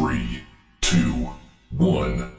3, 2, 1.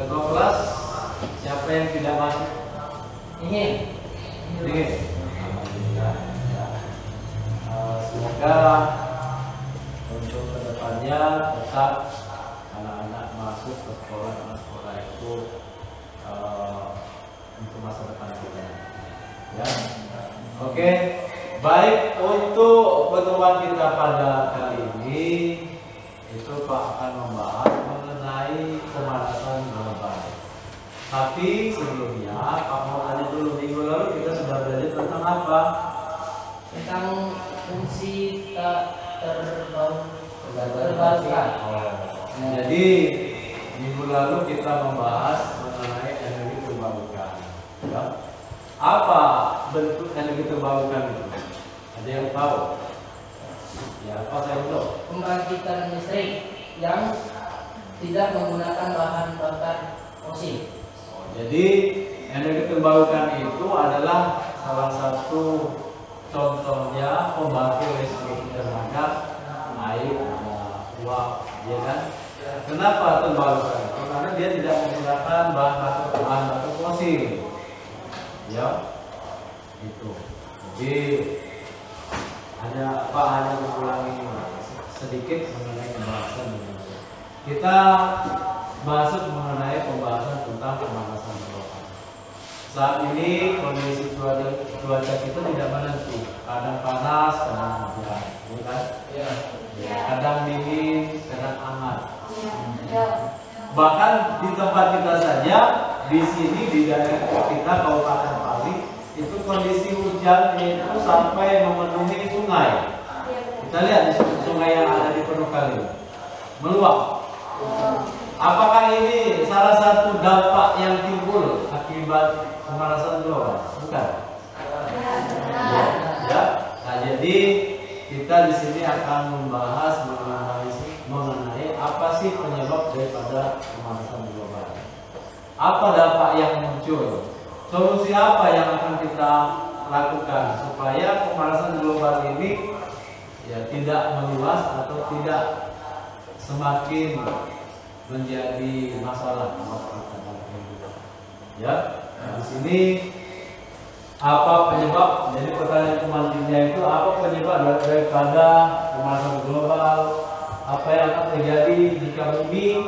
Ketua kelas, siapa yang tidak masuk? Ingin. Alhamdulillah. Ya. Semoga untuk kedepannya tetap anak-anak masuk ke sekolah itu untuk masa depan kita. Ya. Oke. Baik, untuk pertemuan kita pada kali ini itu Pak akan membahas mengenai pemanasan global. Tapi sebelumnya Pak mau tanya dulu, minggu lalu kita sudah belajar tentang apa? Tentang fungsi terbarukan. Jadi minggu lalu kita membahas mengenai energi terbarukan. Ya. Apa bentuk energi terbarukan itu? Ada yang tahu? Ya, apa saya tahu? Pembangkitan listrik yang tidak menggunakan bahan bakar fosil. Jadi energi terbarukan itu adalah salah satu contohnya pembangkit listrik terhadap air, uap, ya kan? Kenapa terbarukan? Karena dia tidak menggunakan bahan bakar fosil. Ya, itu. Jadi hanya mengulangi sedikit mengenai pembahasan ini. Kita masuk mengenai pembahasan tentang pemanasan global. Saat ini kondisi cuaca kita tidak menentu, kadang panas, kadang hujan, bukan? Ya. Kadang dingin, kadang hangat. Bahkan di tempat kita saja, di sini di daerah kita Kabupaten Pali, itu kondisi hujan itu sampai memenuhi sungai. Kita lihat di sungai yang ada di Pernukali meluap. Apakah ini salah satu dampak yang timbul akibat pemanasan global? Bukan. Ya. Nah, jadi kita di sini akan membahas mengenai apa sih penyebab daripada pemanasan global. Apa dampak yang muncul? Solusi apa yang akan kita lakukan supaya pemanasan global ini ya tidak meluas atau tidak semakin menjadi masalah ya. Nah, di sini apa penyebab? Jadi pertanyaan selanjutnya itu apa penyebab daripada pemanasan global? Apa yang akan terjadi jika bumi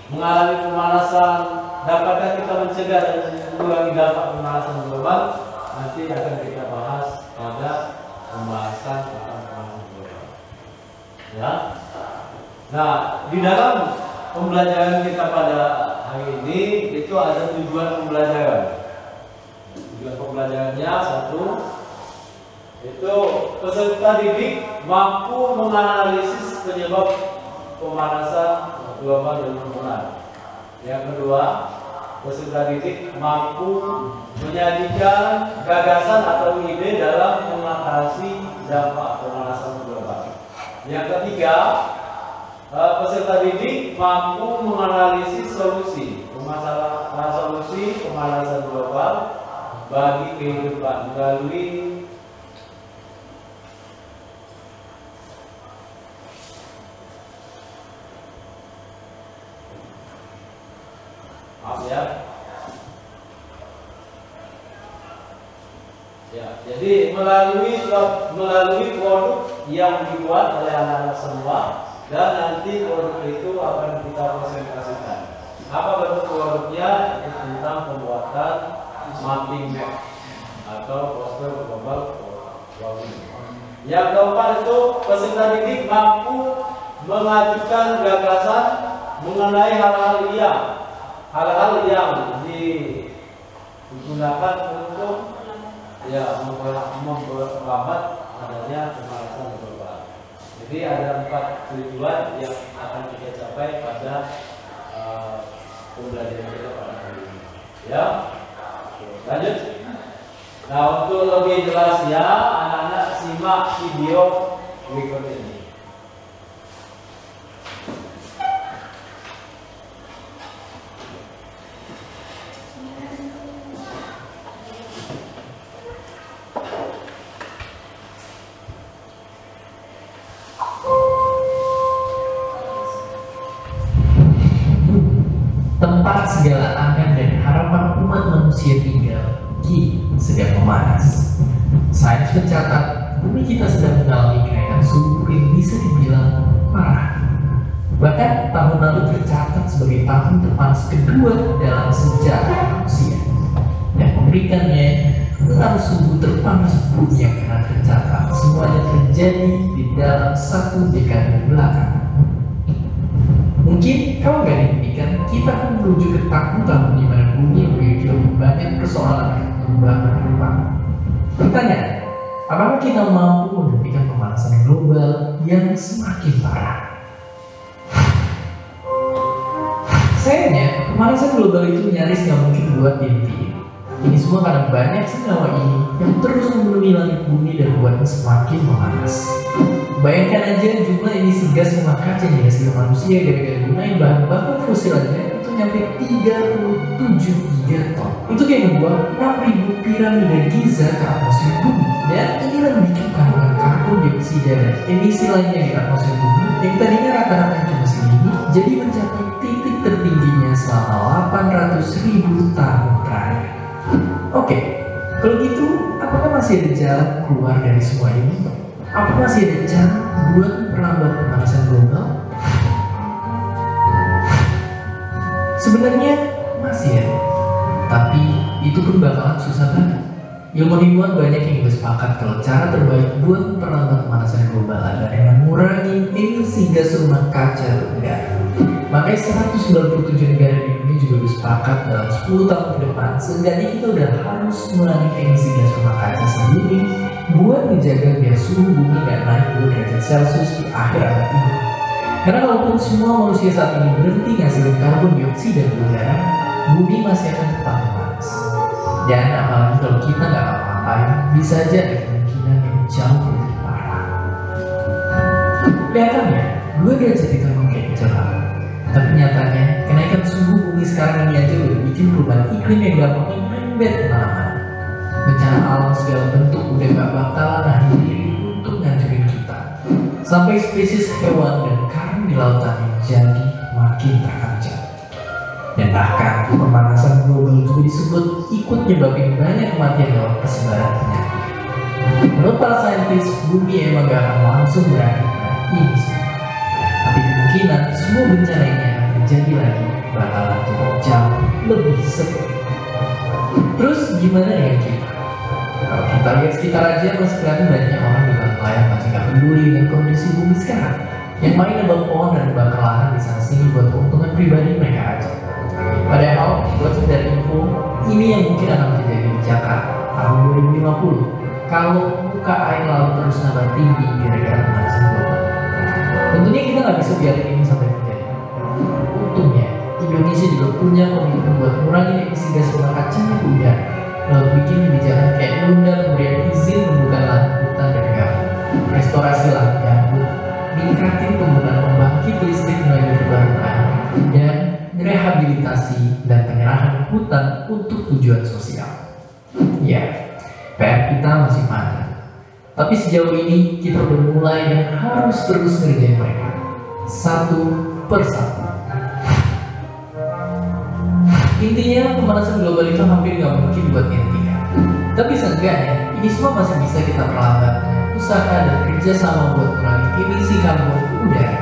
mengalami pemanasan? Dapatkah kita mencegah dan mengurangi dampak pemanasan global? Nanti akan kita bahas pada pembahasan tentang pemanasan global. Ya. Nah, di dalam pembelajaran kita pada hari ini itu ada tujuan pembelajaran. Tujuan pembelajarannya satu, itu peserta didik mampu menganalisis penyebab pemanasan global dan lingkungan. Yang kedua, peserta didik mampu menyajikan gagasan atau ide dalam mengatasi dampak pemanasan global. Yang ketiga, peserta didik mampu menganalisis solusi pemanasan global. bagi kehidupan melalui jadi melalui produk yang dibuat oleh anak-anak semua, dan nanti produk itu akan kita presentasikan. Apa bentuk produknya? Itu tentang pembuatan mapping map atau poster global warming. Yang keempat itu peserta didik mampu mengajukan gagasan mengenai hal-hal yang digunakan untuk memperlambat adanya pemanasan global. Jadi ada 4 tujuan yang akan kita capai pada pembelajaran kita pada hari ini. Ya, lanjut. Nah, untuk lebih jelasnya, anak-anak simak video berikut ini. Tempat segala angan dan harapan umat manusia tinggal kini sedang memanas. Sains mencatat bumi kita sedang mengalami kenaikan suhu yang bisa dibilang parah. Bahkan tahun lalu tercatat sebagai tahun terpanas kedua dalam sejarah manusia. Dan mengerikannya, arus suhu terpanas bumi yang pernah tercatat semuanya terjadi di dalam 1 dekade belakang. Mungkin kalau nggak dihentikan, kita akan menuju ketakutan di mana bumi memiliki lebih banyak persoalan yang berubah ke depan. Pertanyaan, apakah kita mampu menghentikan pemanasan global yang semakin parah? Sayangnya, pemanasan global itu nyaris nggak mungkin buat dihentikan. Ini semua karena banyak senyawa ini yang terus memenuhi langit bumi dan buatnya semakin memanas. Bayangkan aja jumlah emisi gas rumah kaca yang dihasilkan manusia gara-gara gunain bahan bakar fosil aja itu nyampe 37 gigaton. Itu kayak membuat 6.000 piramida Giza ke atmosfer bumi. Dan inilah bikin kandungan karbon dioksida dan emisi lainnya di atmosfer bumi yang tadinya rata-rata cuma segini jadi mencapai titik tertingginya selama 800.000 tahun terakhir. Oke, kalau gitu apakah masih ada jalan keluar dari semua ini? Apa masih ada cara buat memperlambat pemanasan global? Sebenarnya masih ada, tapi itu pun bakalan susah banget. Ilmuwan banyak yang bersepakat kalau cara terbaik buat memperlambat pemanasan global adalah dengan mengurangi emisi gas rumah kaca negara. Makanya 197 negara di dunia juga bersepakat dalam 10 tahun ke depan seenggaknya kita udah harus mengurangi emisi gas rumah kaca sendiri buat menjaga biar suhu bumi gak naik 2 derajat Celcius di akhir abad ini. Karena walaupun semua manusia saat ini berhenti ngasilin karbon dioksida di udara, bumi masih akan tetap panas. Dan apalagi kalau kita nggak apa-apain, bisa aja ada kemungkinan yang jauh lebih parah. Kelihatannya, 2 derajat itu memang kayak kecil banget. Tapi nyatanya, kenaikan suhu bumi sekarang ini aja udah bikin perubahan iklim yang gampangnya merembet kemana-mana. Bencana alam segala bentuk udah gak bakalan nahan diri untuk ngancurin kita. Sampai spesies hewan dan karang di lautan yang jadi makin terancam. Dan bahkan pemanasan global juga disebut ikut nyebabin banyak kematian lewat persebaran penyakit. Menurut para saintis, bumi emang gak akan langsung berakhir ini semua. Tapi kemungkinan semua bencana ini akan terjadi lagi bakalan jauh lebih seru. Terus gimana dengan kita? Kalau kita lihat sekitar aja masih kelihatan banyak orang di belakang layar masih gak peduli dengan kondisi bumi sekarang, yang main nebang pohon dan bakar lahan di sana sini buat keuntungan pribadi mereka aja. Padahal buat sekedar info, ini yang mungkin akan terjadi di Jakarta tahun 2050 kalau muka air laut terus nambah tinggi gara-gara pemanasan global. Tentunya kita nggak bisa biarin ini sampai terjadi. Untungnya Indonesia juga punya komitmen buat mengurangi emisi gas rumah kaca ke udara, lalu bikin kebijakan kayak menunda pemberian izin membuka lahan hutan dan gambut, restorasi lahan gambut, meningkatin penggunaan pembangkit listrik energi terbarukan, dan rehabilitasi dan penyerahan hutan untuk tujuan sosial. Ya, PR kita masih panjang. Tapi sejauh ini kita udah mulai dan harus terus ngerjain mereka satu persatu. Intinya pemanasan global itu hampir nggak mungkin buat dihentikan. Tapi seenggaknya ini semua masih bisa kita perlambat dengan usaha dan kerjasama buat mengurangi emisi karbon udara.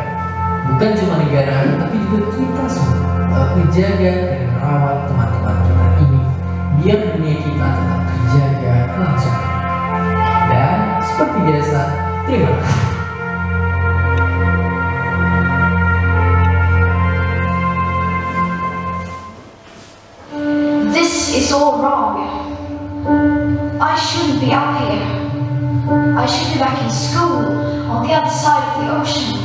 Bukan cuma negara, tapi juga kita semua tetap menjaga dan merawat teman-teman kita ini biar dunia kita tetap terjaga kelangsungan. Dan seperti biasa, terima kasih. This is all wrong. I shouldn't be out here. I should be back in school on the other side of the ocean.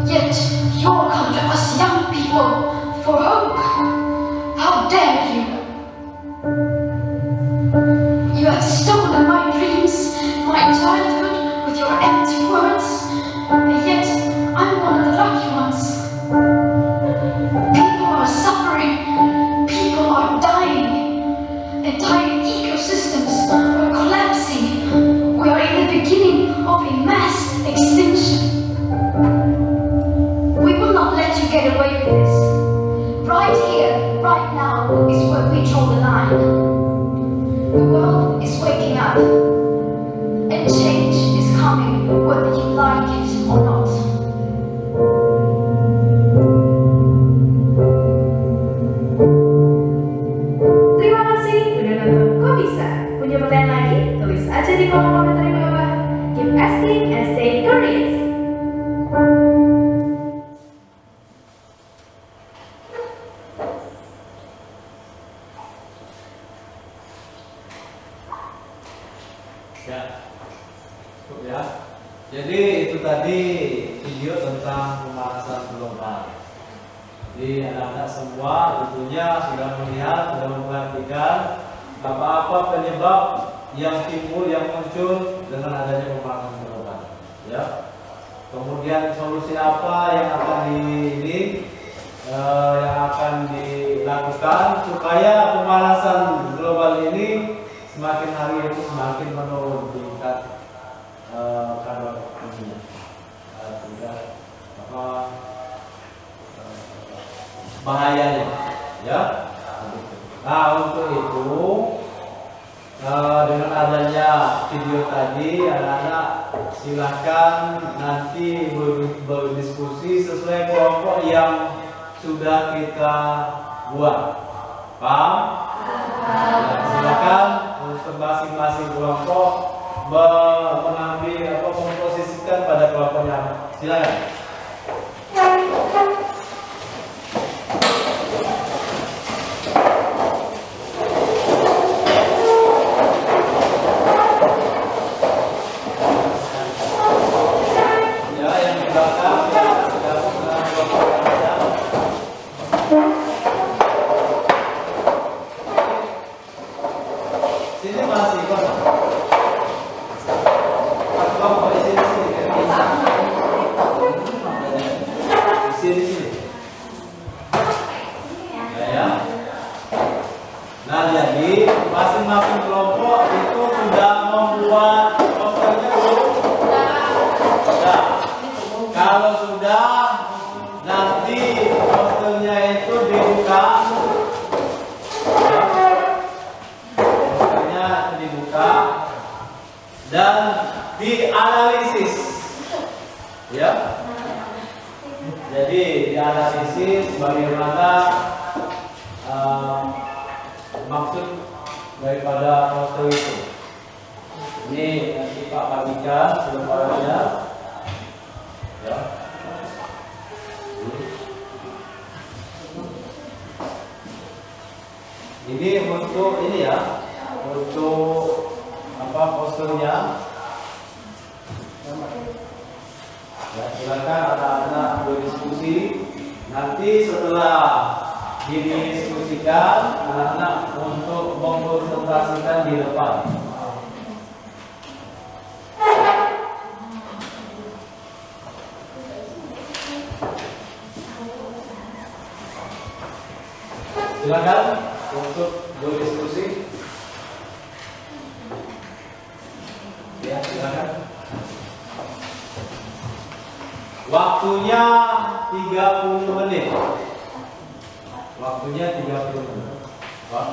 Yet you're come to us young people for hope. How dare you? You have stolen my dreams, my childhood with your empty words, and yet I'm one of the lucky ones. People are suffering, people are dying, entire ecosystems are collapsing. We are in the beginning of a mass extinction. We will not let you get away with this. Right here, right now, is where we draw the line. The world is waking up, and change is coming whether you like it or not. Terima kasih udah nonton Kok Bisa. Punya pertanyaan lagi? Tulis aja di kolom komentar di bawah. Keep asking and stay curious. Ya, cukup ya. Jadi itu tadi video tentang pemanasan global. Jadi anak-anak semua tentunya sudah melihat, sudah memperhatikan apa-apa penyebab yang timbul, yang muncul dengan adanya pemanasan global. Ya. Kemudian solusi apa yang akan dilakukan supaya pemanasan global ini semakin hari itu semakin menurun tingkat kadar emisinya, bahayanya, ya. Nah untuk itu dengan adanya video tadi, anak-anak silahkan nanti berdiskusi sesuai kelompok yang sudah kita buat, paham? Ya, silakan untuk masing-masing kelompok mengambil atau memposisikan pada kelompoknya. Silakan. Ya, yang di belakang silakan bergabung dengan kelompok yang ada. Sini masih kok. Kelompok di sini sini. Ya. Nah, jadi masing-masing kelompok itu sudah membuat posternya belum? Sudah. Kalau sudah, nanti posternya itu dibuka. Dibuka dan dianalisis, ya. Jadi dianalisis bagaimana maksud daripada poster itu. Ini nanti Pak bagikan sebenarnya, ya. Ini untuk ini ya. Untuk apa posternya? Ya, silakan anak-anak berdiskusi. Nanti setelah didiskusikan, anak-anak untuk mengkonsentrasikan di depan. Silakan untuk berdiskusi. Waktunya 30 menit. Waktunya 30 menit. Pak.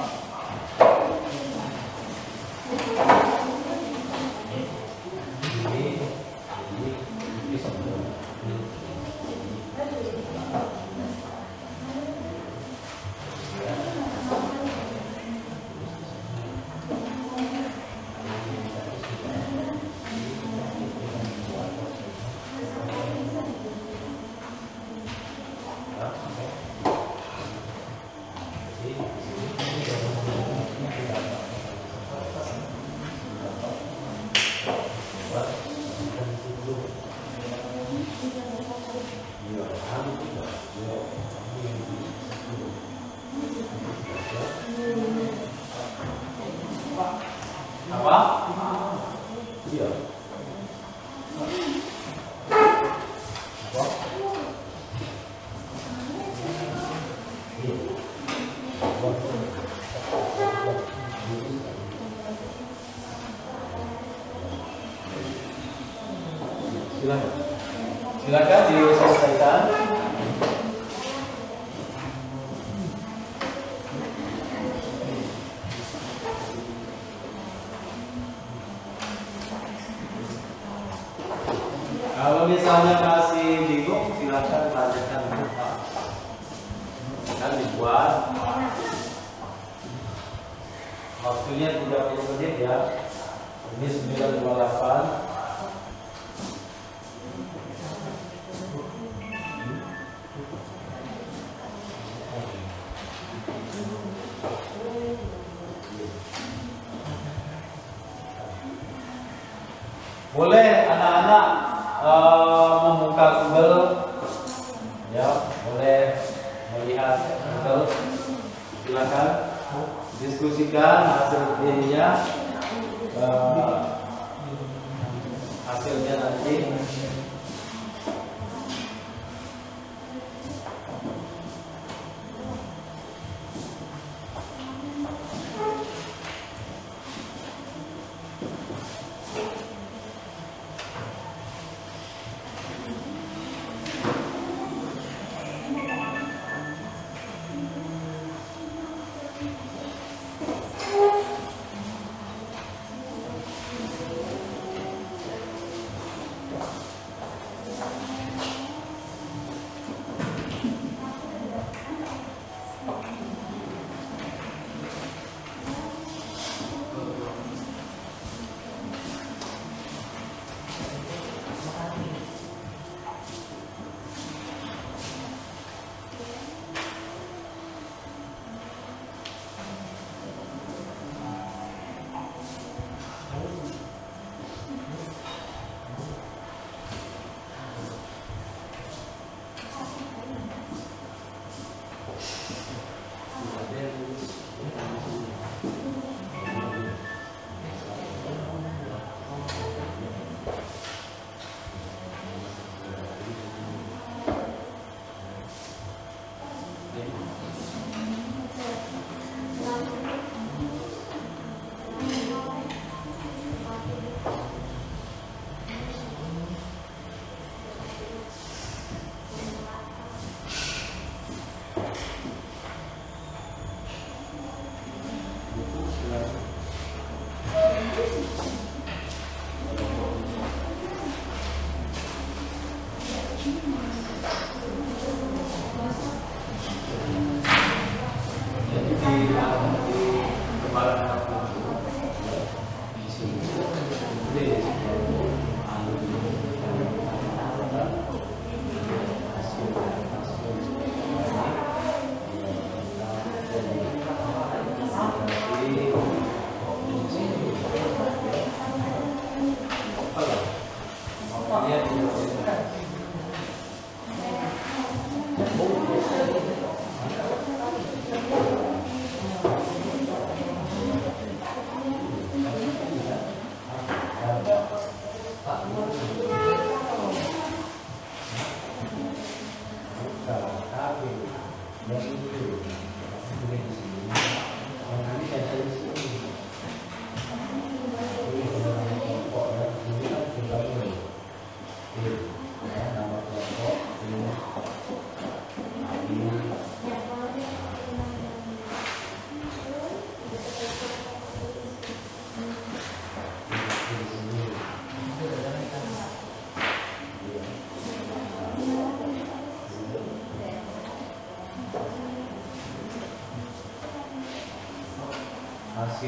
Apa? Iya. Silakan. Silakan diselesaikan. Kalau misalnya masih bingung, silakan lanjutkan dulu, Pak. Kan dibuat. Waktunya 30 menit ya. Ini 9:28. Boleh anak-anak membuka Google, ya, boleh melihat Google. Silakan diskusikan hasil ininya, hasilnya nanti.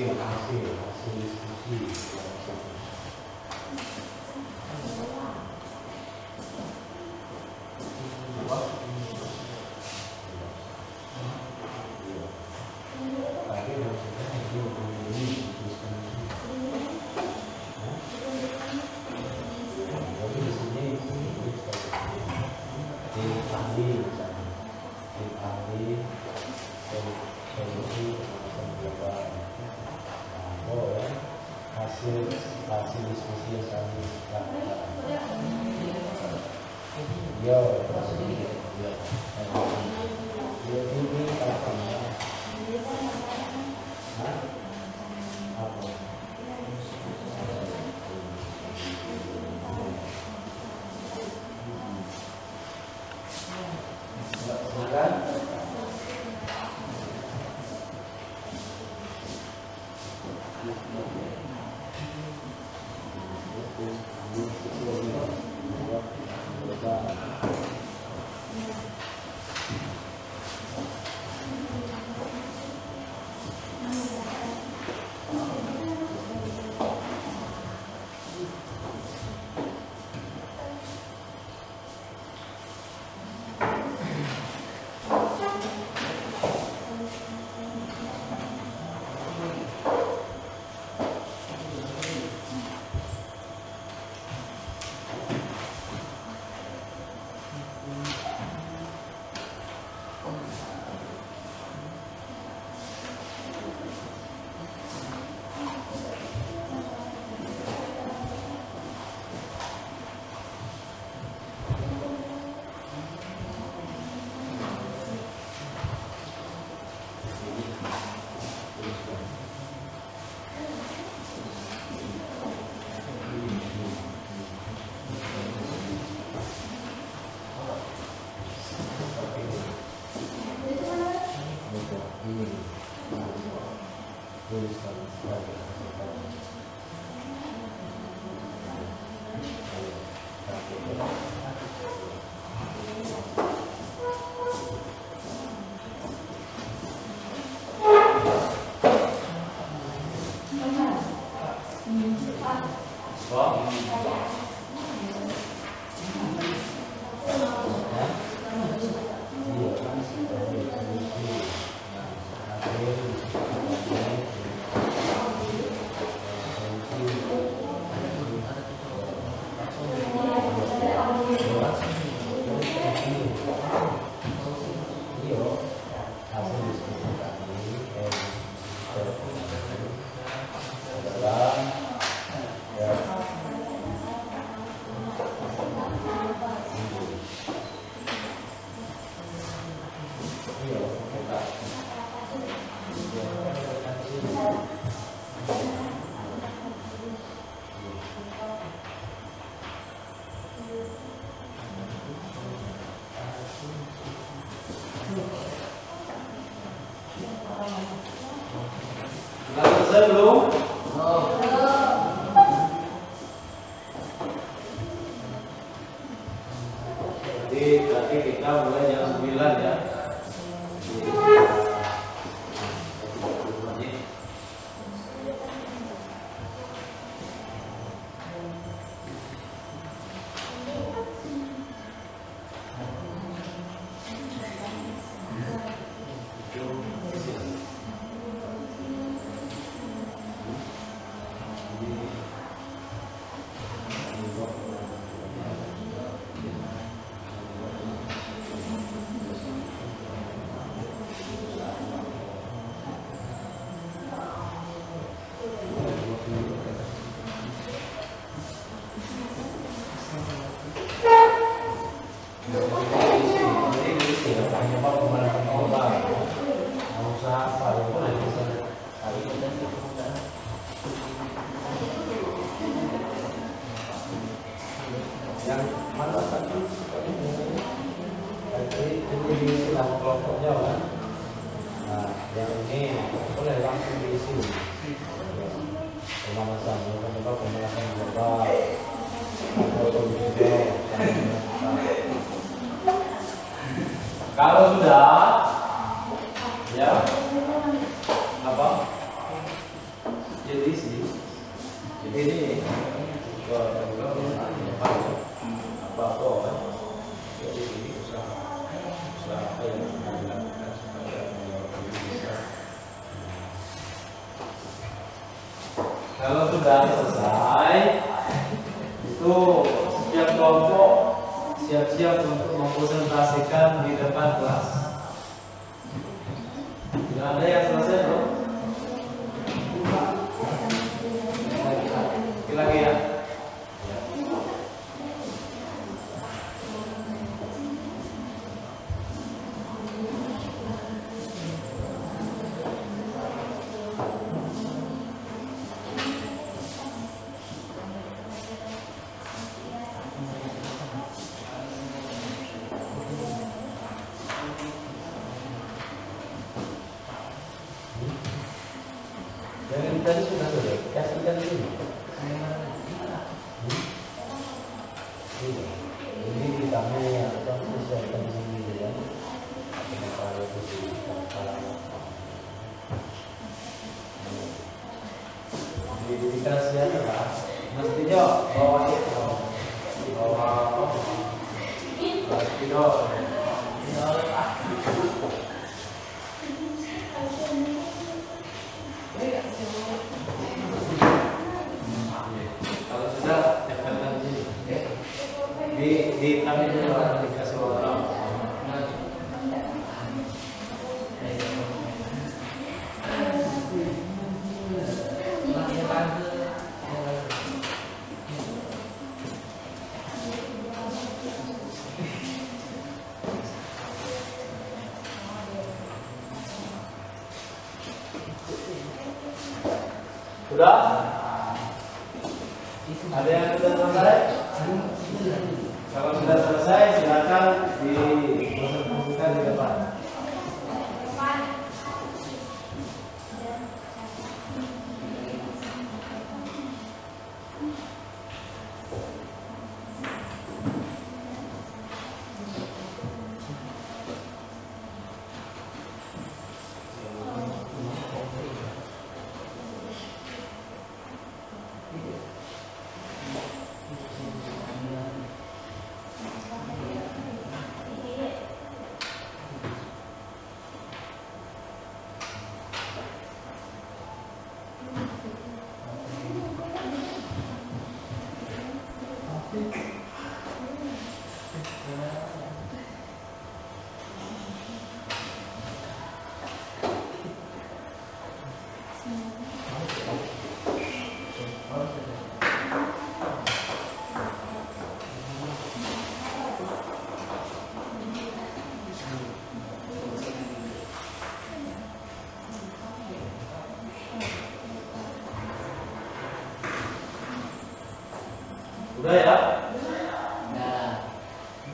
hasil diskusi. Hasil diskusi yang kami lakukan. Ini katanya apa? Silakan. Selesai belum? Jadi kita mulai jam 9 ya. Yang mana tadi ini silang kelompoknya kan. Nah, yang ini boleh langsung diisi. Pemanasan, coba pemanasan global. Kalau sudah, ya apa? jadi sih jadi ini apa jadi ini usaha apa yang kita lakukan supaya bisa. Kalau sudah selesai itu setiap kelompok siap-siap untuk mempresentasikan di depan kelas. Tidak ada yang selesai belum? Lagi ya. Yang tadi sudah kasihkan dulu. Ini ditanya atau disiapkan sendiri ya. Kalau itu dikasih aja lah. Mestinya bawa itu, bawa apa? Mestinya kalau sudah tempelkan di sini, di kami juga dikasih warna. Sudah? Ada yang sudah selesai? Kalau sudah selesai, silakan dipresentasikan di depan. Sudah ya?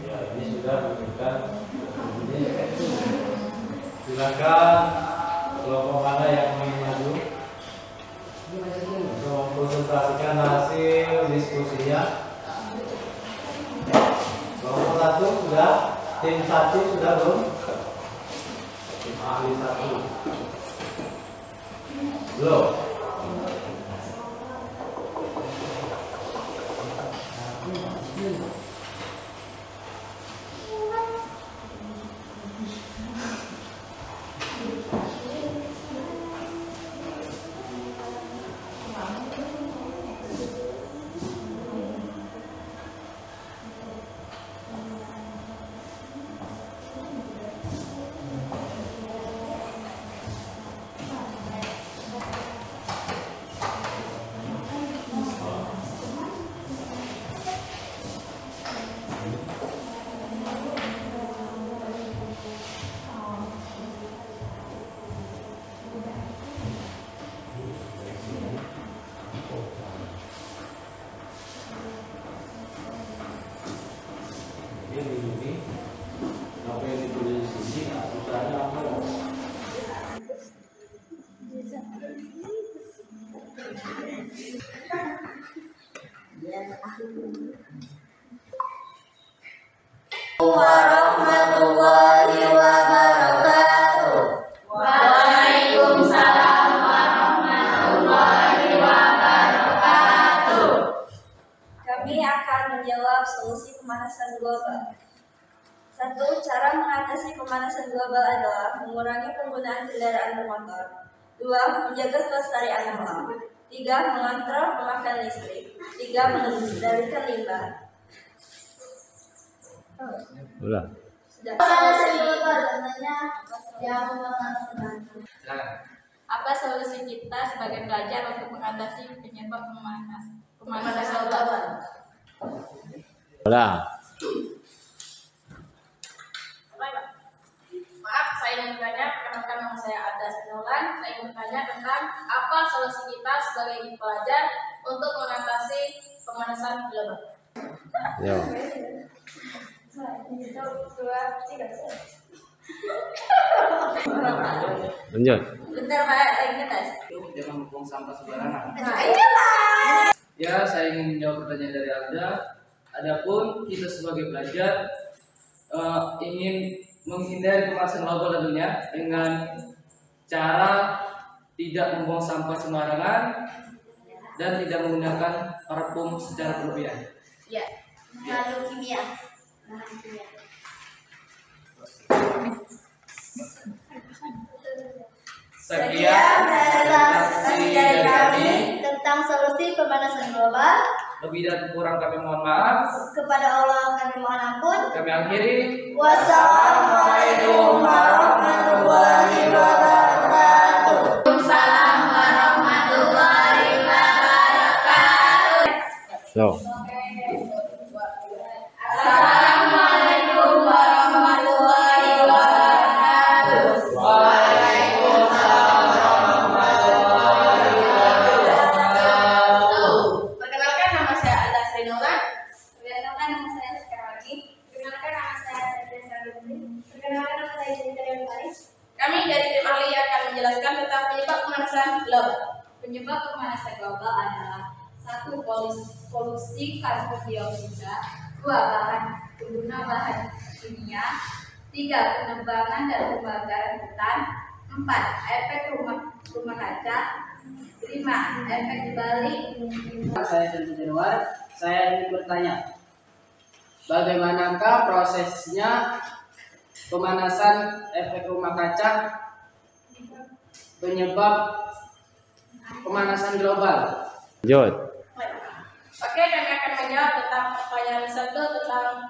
Ya, ini sudah menunjukkan. Silakan kelompok mana yang ingin maju untuk mempresentasikan hasil diskusinya. Kelompok 1 sudah, tim 1 sudah belum? Tim ahli 1 belum. Ini apa yang ditulis di sini? Susahnya apa? Warahmatullahi wabarakatuh. Waalaikumsalam warahmatullahi cara mengatasi pemanasan global adalah mengurangi penggunaan kendaraan bermotor. 2. Menjaga kelestarian alam. 3. Mengontrol pemakaian listrik. 3. Mengendalikan limbah. Udah. Pemanasan global contohnya yang Apa solusi kita sebagai pelajar untuk mengatasi penyebab pemanasan global? Udah. Maaf, saya ingin bertanya, perkenalkan nama saya Ada Senolan. Saya ingin bertanya tentang apa solusi kita sebagai pelajar untuk mengatasi pemanasan global. Yo. Lanjut. Bentar Pak, lagi ngetes. Jangan membuang sampah sembarangan. Ya, saya ingin menjawab pertanyaan dari Alda. Adapun kita sebagai pelajar ingin menghindari pemanasan global tentunya dengan cara tidak membuang sampah sembarangan dan tidak menggunakan parfum secara berlebihan. Ya. Lalu kimia. Sekian presentasi dari kami tentang solusi pemanasan global. Lebih dan kurang kami mohon maaf. Kepada Allah kami mohon ampun. Kami akhiri. Wassalamualaikum warahmatullahi wabarakatuh. Waalaikumsalam warahmatullahi wabarakatuh. Yo. Assalamualaikum warahmatullahi wabarakatuh. Perkenalkan nama saya Alda Srinolan. Perkenalkan nama saya sekarang lagi. Perkenalkan nama saya Sadria Sarwini. Perkenalkan nama saya Jessica Dewi. Kami dari tim ahli akan menjelaskan tentang penyebab pemanasan global. Penyebab pemanasan global adalah 1. Polusi karbon dioksida, 2. Pengguna bahan kimia, 3. Penebangan dan pembakaran hutan, 4. Efek rumah kaca, 5. Efek balik. Saya Tentu Januar, saya ingin bertanya, bagaimanakah prosesnya pemanasan efek rumah kaca penyebab pemanasan global? Lanjut. Oke, kami akan menjawab tentang pertanyaan 1 tentang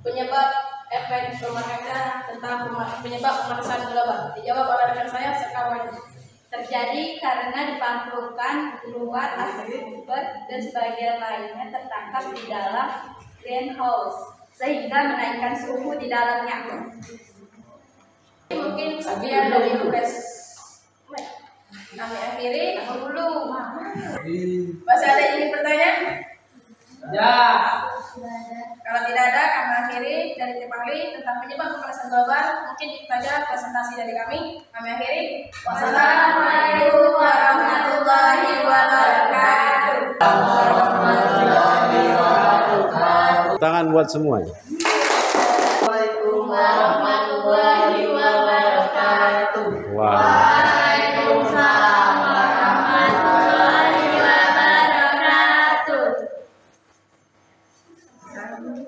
penyebab efek rumah kaca tentang penyebab pemanasan global. Dijawab oleh rekan saya sekarang. Terjadi karena dipantulkan keluar asap ubat dan sebagian lainnya tertangkap di dalam greenhouse sehingga menaikkan suhu di dalamnya. Mungkin sekian dari Lupes. Kami akhiri dulu. Masih ada yang ingin bertanya? Ya. Kalau tidak ada, kami akhiri dari tim ahli tentang penyebab pemanasan global. Mungkin itu saja presentasi dari kami. Kami akhiri. Wassalamualaikum warahmatullahi wabarakatuh. Tangan buat semuanya. Assalamualaikum warahmatullahi wabarakatuh. Wah. Waalaikumsalam warahmatullahi wabarakatuh.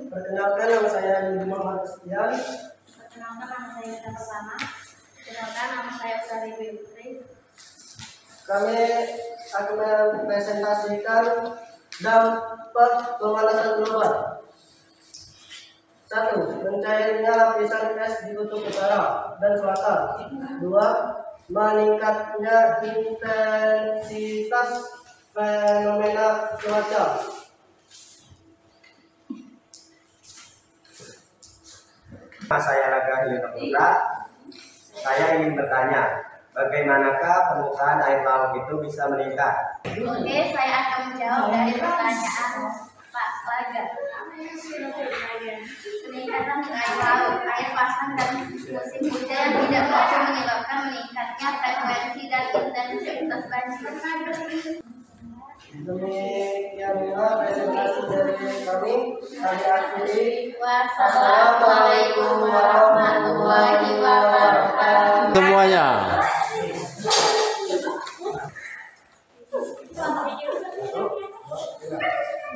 Perkenalkan nama saya Yudi Muhammad Sekian. Perkenalkan nama saya Gita Pertama. Perkenalkan nama saya Usari Putri. Kami akan mempresentasikan dampak pemanasan global. 1. Mencairnya lapisan es di kutub utara dan selatan. 2. Meningkatnya intensitas fenomena cuaca. Saya Raga Hilita Putra. Saya ingin bertanya, bagaimanakah permukaan air laut itu bisa meningkat? Oke, saya akan menjawab dari pertanyaan Pak Laga. Peningkatan air laut, air pasang dan musim hujan yang tidak berarti menyebabkan meningkatnya frekuensi dan intensitas banjir. Demikianlah presentasi dari kami. Kami akhiri. Wassalamualaikum warahmatullahi wabarakatuh. Semuanya.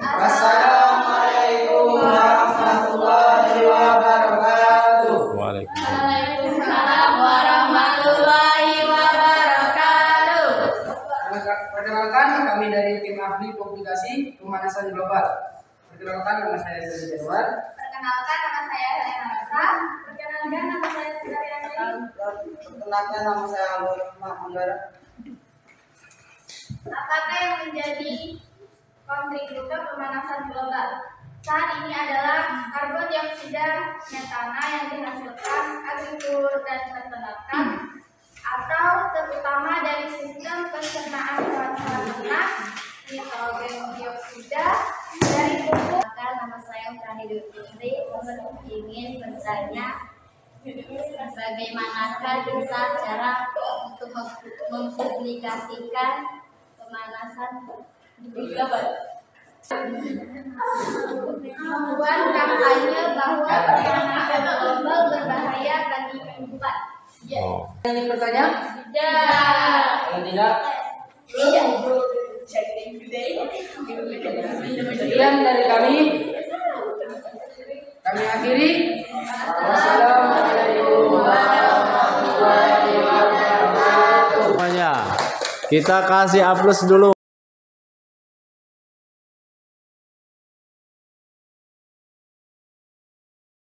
Assalamualaikum warahmatullahi wabarakatuh. dari tim ahli publikasi pemanasan global. Perkenalkan, nama saya Zul Januar. Perkenalkan, nama saya Helena Rasa. Perkenalkan, nama saya Sudaryani. Perkenalkan, nama saya Alur Anggara. Apakah yang menjadi kontributor pemanasan global? Saat ini adalah karbon dioksida, metana yang dihasilkan agrikultur dan peternakan, atau terutama dari sistem pencernaan hewan-hewan ternak, nitrogen dioksida dari pupuk. Nama saya Prani Putri, ingin bertanya bagaimanakah bisa cara untuk mempublikasikan pemanasan global? Membuat kampanye bahwa pemanasan global berbahaya bagi kehidupan. Ingin bertanya? Tidak. Kalau tidak, Tidak. sekian dari kami. Kami akhiri. Wassalamualaikum warahmatullahi wabarakatuh. Semuanya, kita kasih A+ dulu.